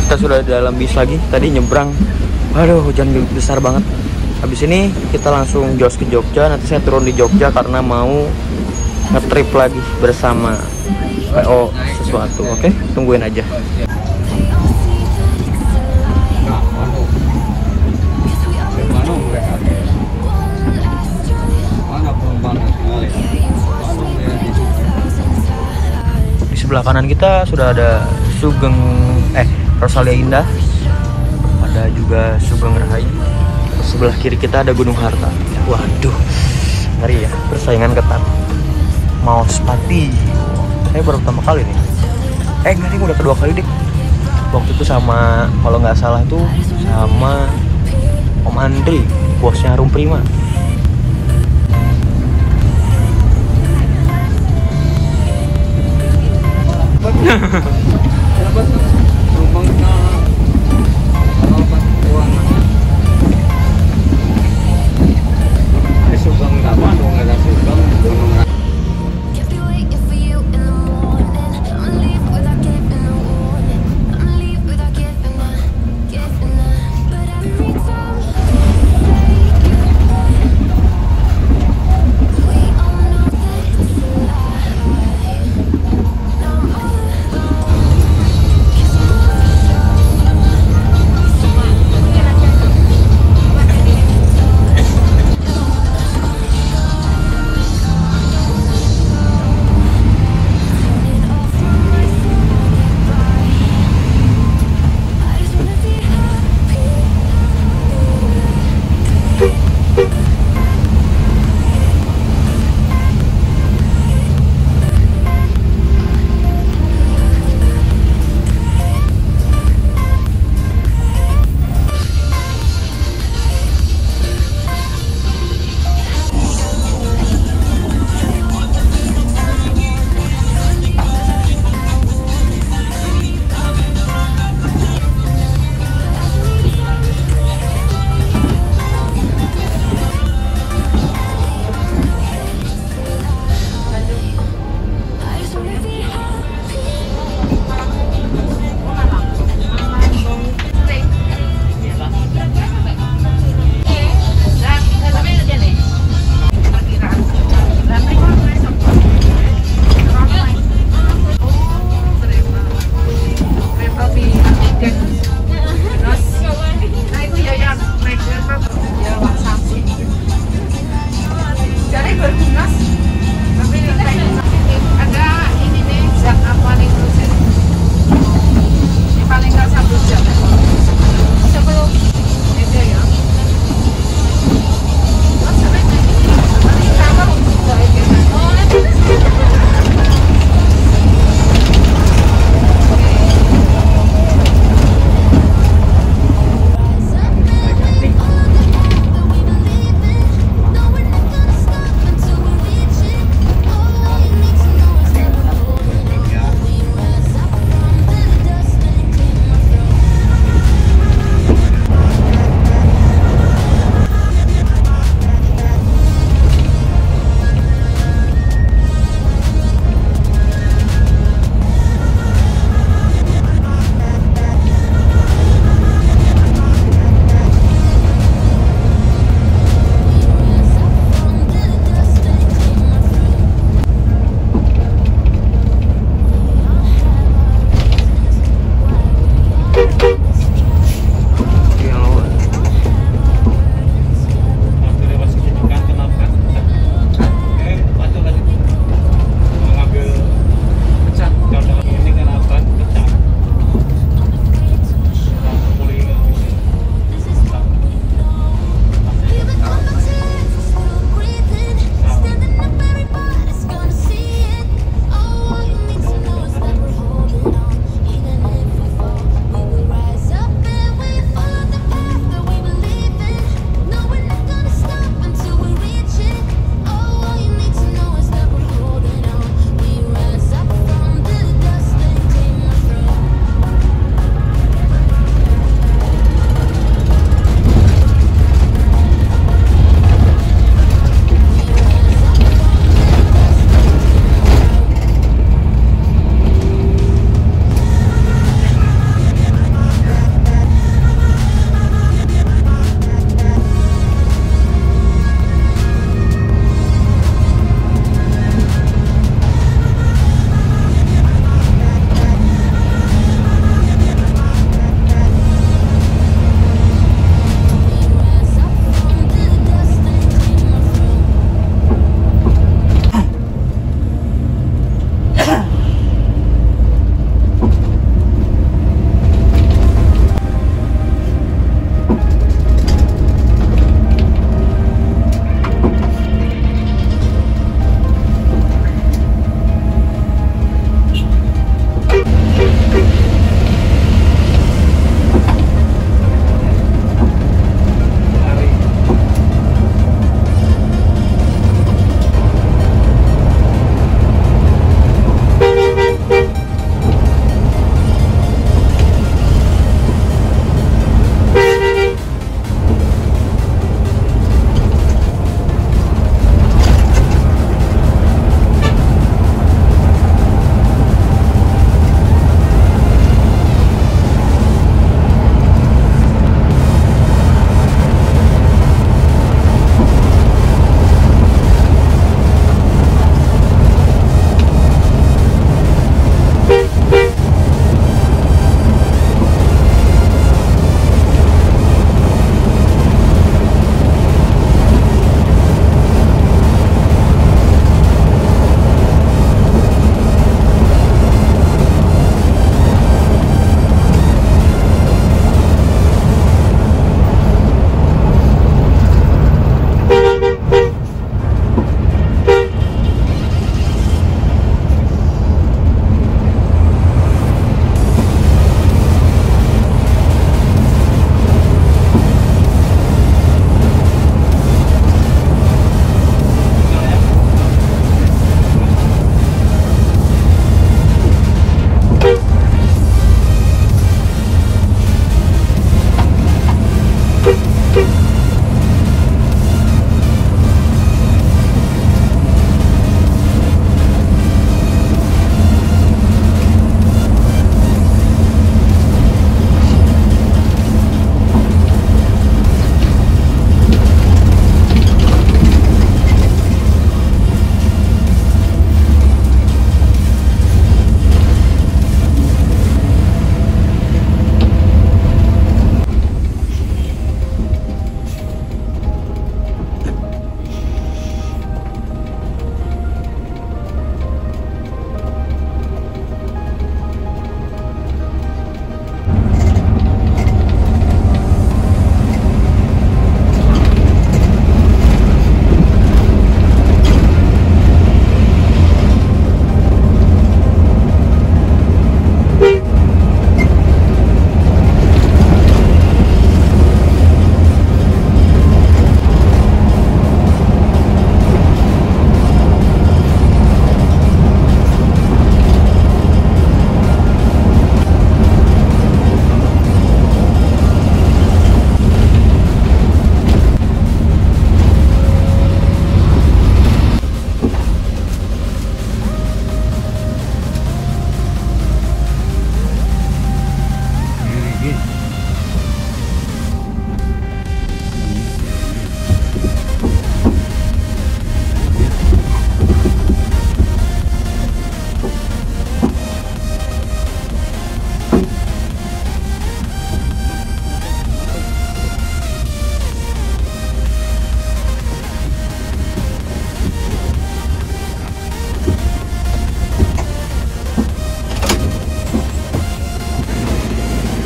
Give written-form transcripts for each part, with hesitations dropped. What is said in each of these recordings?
Kita sudah di dalam bis lagi. Tadi nyebrang, aduh hujan besar banget. Habis ini kita langsung jos ke Jogja. Nanti saya turun di Jogja karena mau nge-trip lagi bersama PO sesuatu. Oke, tungguin aja. Di sebelah kanan kita sudah ada Sugeng Rosalia Indah. Ada juga Sugeng Rahayu. Sebelah kiri kita ada Gunung Harta. Waduh, ngeri ya, persaingan ketat. Maos Pati. Saya baru pertama kali nih. Enggak, ini udah kedua kali deh. Waktu itu sama, kalau nggak salah tuh sama Om Andri, bosnya Harum Prima.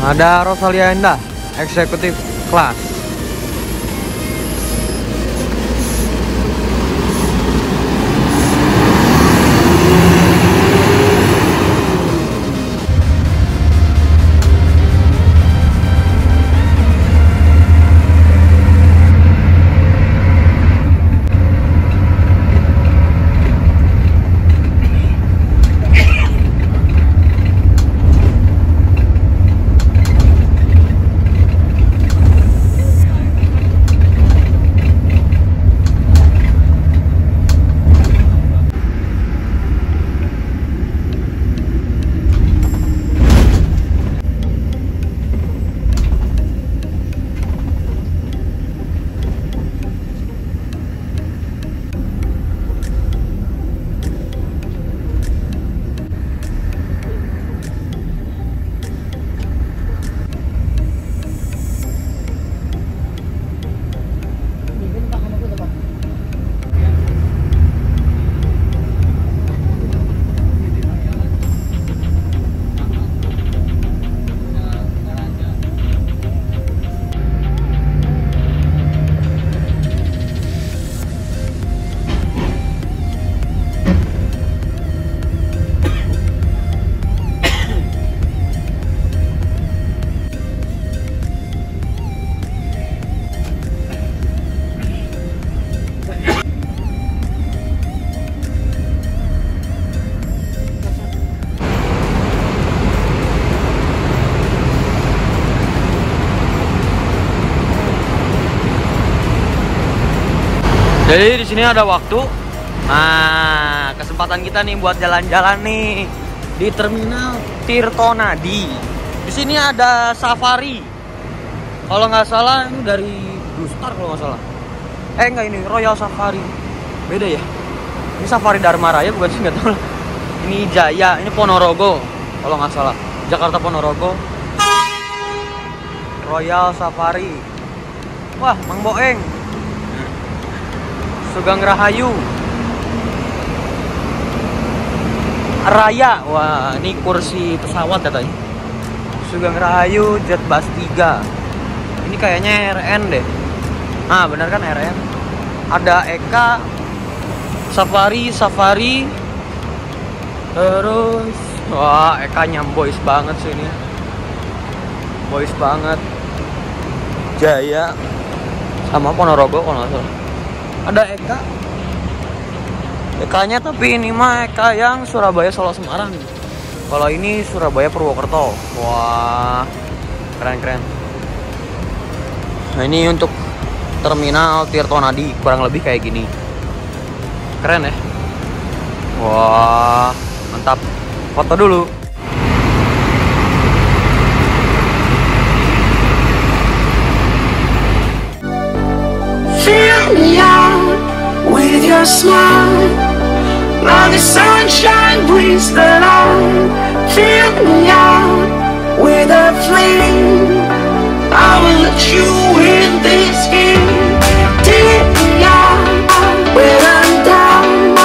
Ada Rosalia Indah Executive Class. Jadi di sini ada waktu. Nah, kesempatan kita nih buat jalan-jalan nih di Terminal Tirtonadi. Di sini ada safari. Kalau nggak salah ini dari Blue Star kalau nggak salah. Enggak, ini Royal Safari. Beda ya. Ini Safari Dharma Raya bukan sih, nggak tahu. Ini Jaya, ini Ponorogo kalau nggak salah. Jakarta Ponorogo. Royal Safari. Wah, Mang Boeng. Sugeng Rahayu Raya. Wah, ini kursi pesawat katanya. Sugeng Rahayu Jetbus 3. Ini kayaknya RN deh. Ah, benar kan RN. Ada Eka Safari. Terus wah, Eka-nya boys banget sih ini. Boys banget. Jaya sama Ponorogo kalau nggak salah. Ada Eka-nya, tapi ini mah Eka yang Surabaya Solo Semarang. Kalau ini Surabaya Purwokerto. Wah, keren. Nah, ini untuk Terminal Tirtonadi kurang lebih kayak gini. Keren ya. Wah, mantap. Foto dulu. Fill me out with your smile. Now the sunshine brings the light. Fill me out with a flame. I will let you in this game. Take me out when I'm down.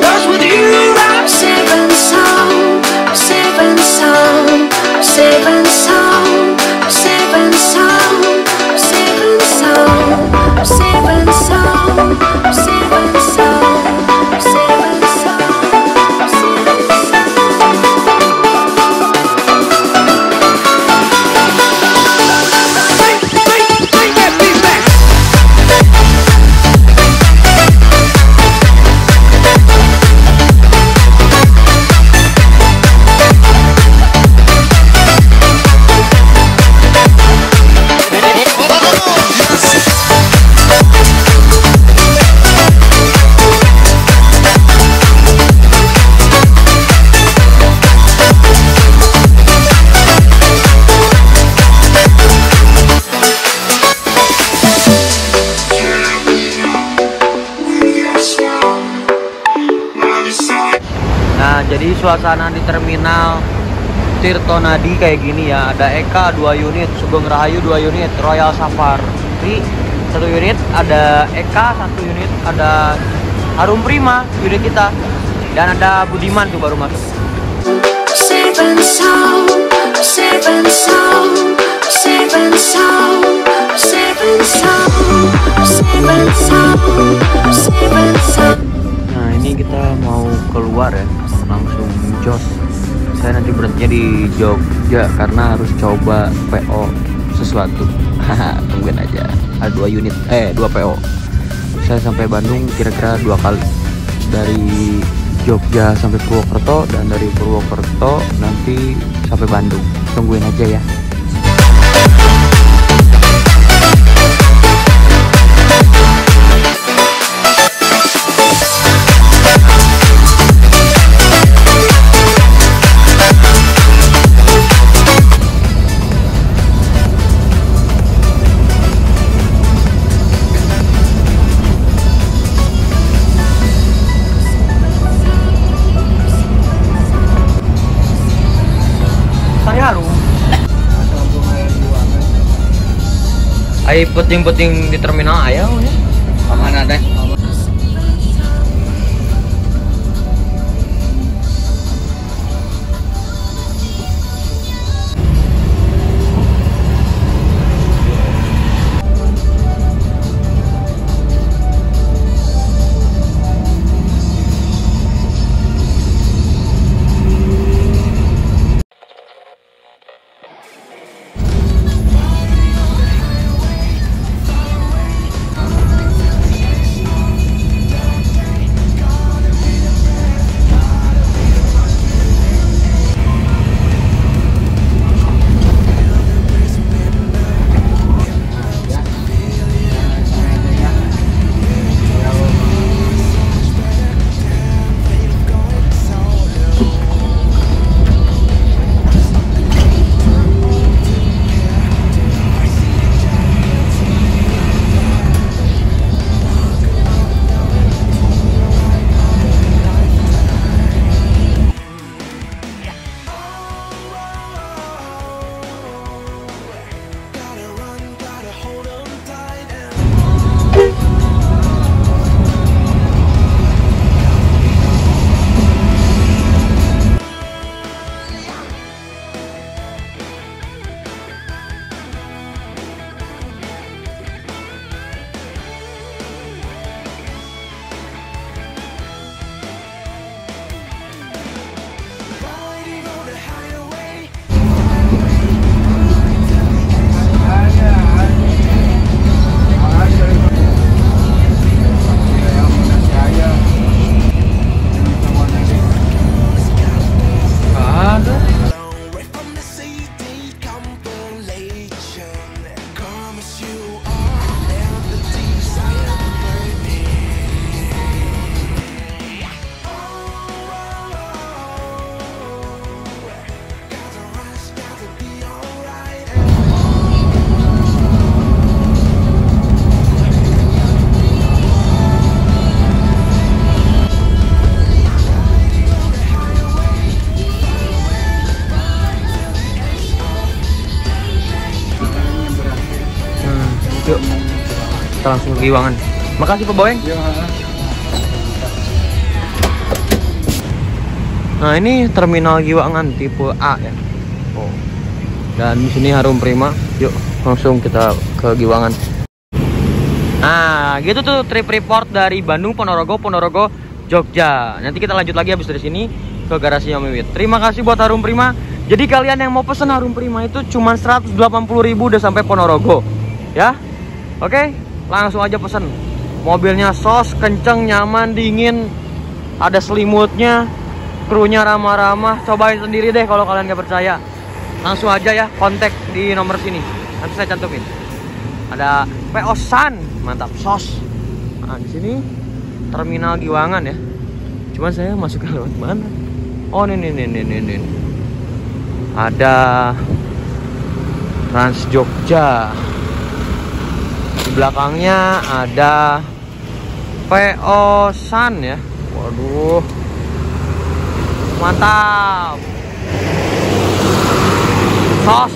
'Cause with you I'm safe and sound. Safe and sound. Safe and sound. Safe and sound. Safe and sound. Safe and sound, safe and sound, safe and sound, safe and Bring that beat back. Nah, jadi suasana di Terminal Tirtonadi kayak gini ya. Ada Eka 2 unit, Sugeng Rahayu 2 unit, Royal Safari 1 unit, ada Eka 1 unit, ada Harum Prima unit kita, dan ada Budiman tuh baru masuk. Safe and sound, safe and sound. keluar ya, langsung jos. Saya nanti berhentinya di Jogja karena harus coba PO sesuatu. Tungguin aja. Ada 2 PO. Saya sampai Bandung kira-kira 2 kali. Dari Jogja sampai Purwokerto dan dari Purwokerto nanti sampai Bandung. Tungguin aja ya. Ayo peting-peting di terminal ayah ya. Mana deh? Yuk, kita langsung ke Giwangan. Makasih Pak Boeng. Nah ini terminal Giwangan tipe A ya. Oh. Dan di sini Harum Prima. Yuk langsung kita ke Giwangan. Nah gitu tuh trip report dari Bandung, Ponorogo, Jogja. Nanti kita lanjut lagi habis dari sini ke garasinya Miwit. Terima kasih buat Harum Prima. Jadi kalian yang mau pesen Harum Prima itu cuma 180.000 udah sampai Ponorogo. Ya. Oke, langsung aja pesen. Mobilnya sos, kenceng, nyaman, dingin, ada selimutnya, krunya ramah-ramah. Cobain sendiri deh kalau kalian gak percaya. Langsung aja ya kontak di nomor sini. Nanti saya cantumin. Ada PO San, mantap sos. Nah di sini terminal Giwangan ya. Cuman saya masuknya lewat mana? Oh nih. Ada Trans Jogja. Di belakangnya ada PO San ya. Waduh, mantap. Sos.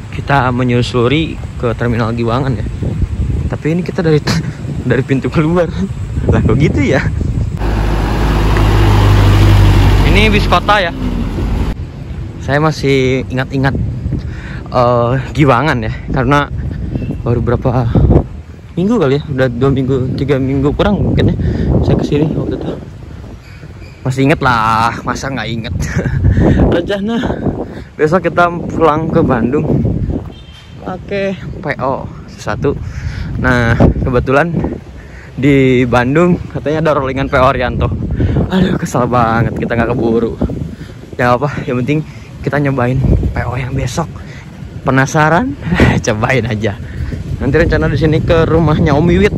Kita menyusuri ke terminal Giwangan ya. Tapi ini kita dari pintu keluar. Lah kok gitu ya? Ini bis kota ya. Saya masih ingat-ingat Giwangan ya, karena baru berapa minggu kali ya, udah 2 minggu 3 minggu kurang mungkin ya saya kesini waktu itu. Masih inget lah, masa nggak inget. Rencana besok kita pulang ke Bandung pakai PO satu. Nah kebetulan di Bandung katanya ada rollingan PO Arianto. Aduh kesel banget kita nggak keburu. Ya apa, yang penting kita nyobain PO yang besok. Penasaran? Cobain aja. Nanti rencana di sini ke rumahnya Om Wiwit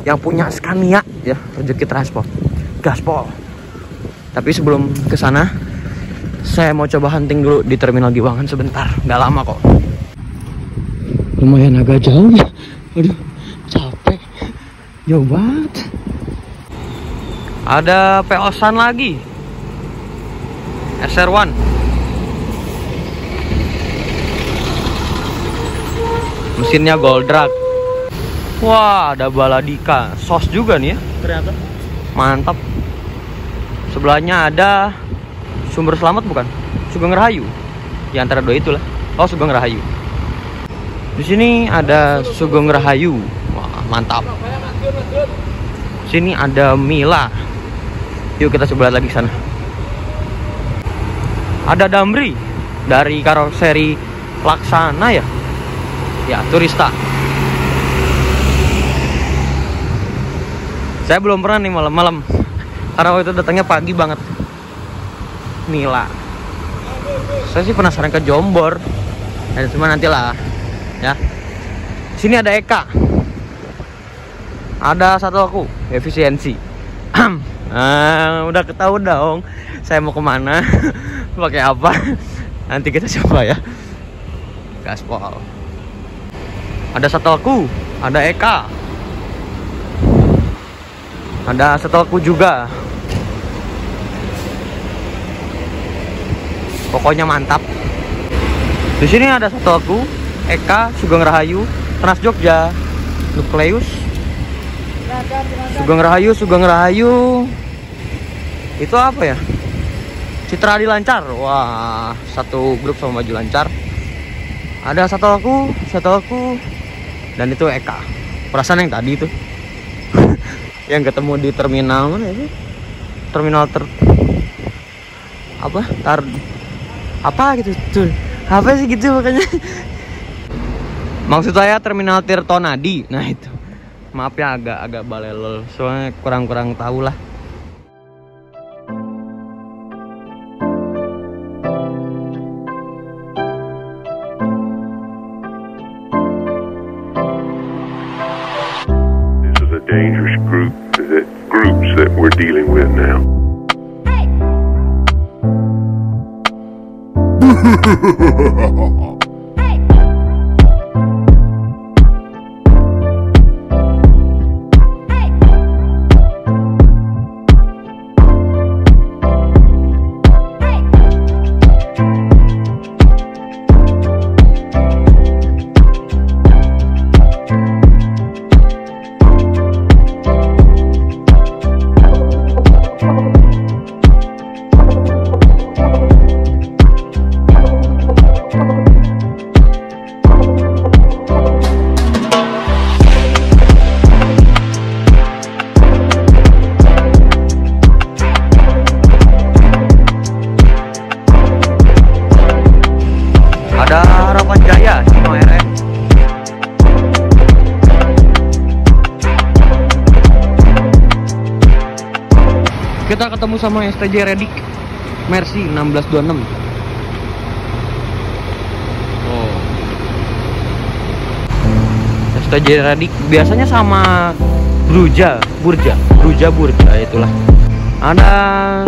yang punya Scania ya, Rezeki Transport, gaspol. Tapi sebelum ke sana, saya mau coba hunting dulu di Terminal Giwangan sebentar. Nggak lama kok. Lumayan agak jauh ya. Aduh, capek. Jauh banget. Ada PO-san lagi. SR1. Mesinnya Goldrak. Wah, ada Baladika. Sos juga nih ya, ternyata. Mantap. Sebelahnya ada Sumber Selamat bukan? Sugeng Rahayu. Di antara dua itulah. Oh, Sugeng Rahayu. Di sini ada Sugeng Rahayu. Wah, mantap. Sini ada Mila. Yuk kita coba lihat lagi ke sana. Ada Damri dari karoseri Laksana ya. Ya, Turista. Saya belum pernah nih malam-malam. Karena waktu itu datangnya pagi banget. Mila. Saya sih penasaran ke Jombor. Ya, cuma nantilah. Ya. Sini ada Eka. Ada satu aku, efisiensi. Udah ketahuan dong. Saya mau kemana? Pakai apa? Nanti kita coba ya. Gaspol. Ada satu aku, ada Eka. Ada satu aku juga. Pokoknya mantap. Di sini ada satu aku, Eka, Sugeng Rahayu, Trans Jogja, Nukleus, Sugeng Rahayu. Itu apa ya? Citra Adi Lancar. Wah, satu grup sama Maju Lancar. Ada satu aku, dan itu Eka. Perasaan yang tadi itu. Yang ketemu di terminal mana ya? Terminal apa gitu tuh. Apa sih gitu makanya. Maksud saya terminal Tirtonadi. Nah itu. Maaf ya agak balelol. Soalnya kurang tahu lah. This is a dangerous groups that we're dealing with now. Kita ketemu sama STJ Redik Mercy 1626. Oh. STJ Redik biasanya sama Burja itulah. Ada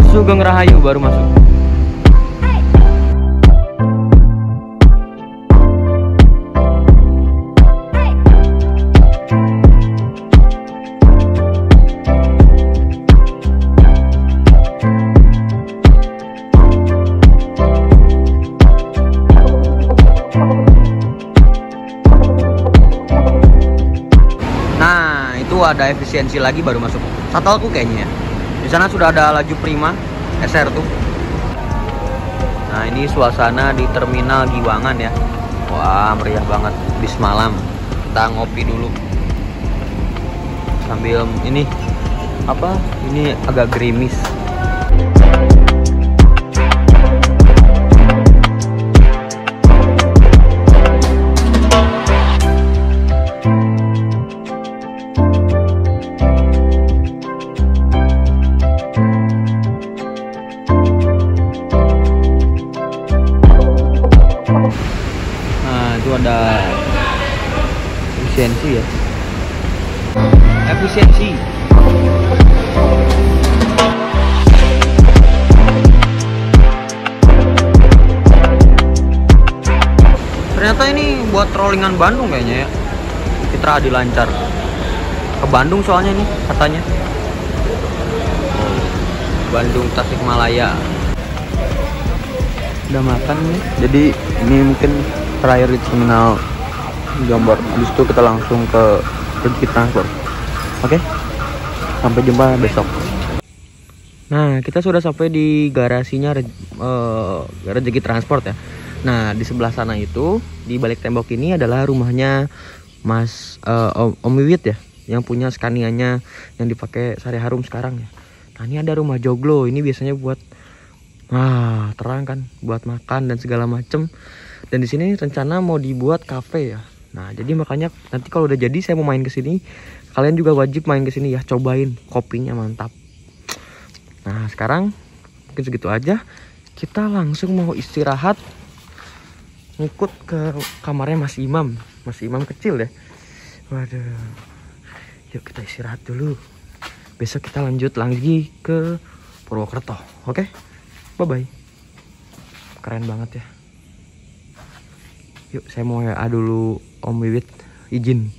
Sugeng Rahayu baru masuk. Ada efisiensi lagi baru masuk. Satu aku kayaknya ya. Di sana sudah ada laju Prima SR tuh. Nah ini suasana di Terminal Giwangan ya. Wah meriah banget bis malam. Kita ngopi dulu sambil ini agak gerimis. Itu ada efisiensi ya. Efisiensi. Ternyata ini buat rollingan Bandung kayaknya ya. Citra Adi Lancar. Ke Bandung soalnya nih katanya. Bandung Tasikmalaya. Udah makan nih. Jadi ini mungkin terakhir di terminal Jombor. Habis itu kita langsung ke Rezeki Transport. Oke. Sampai jumpa besok. Nah, kita sudah sampai di garasinya Rezeki Transport ya. Nah, di sebelah sana itu, di balik tembok ini adalah rumahnya Mas Om Wiwit ya, yang punya Scania-nya yang dipakai Sari Harum sekarang ya. Nah, ini ada rumah joglo. Ini biasanya buat terang kan, buat makan dan segala macem. Dan di sini rencana mau dibuat kafe ya. Nah, jadi makanya nanti kalau udah jadi saya mau main ke sini. Kalian juga wajib main ke sini ya, cobain kopinya mantap. Nah, sekarang mungkin segitu aja. Kita langsung mau istirahat. Ngikut ke kamarnya Mas Imam. Mas Imam kecil ya. Waduh. Yuk kita istirahat dulu. Besok kita lanjut lagi ke Purwokerto. Oke? Bye-bye. Keren banget ya. Yuk saya mau WA dulu Om Wiwit. Izin.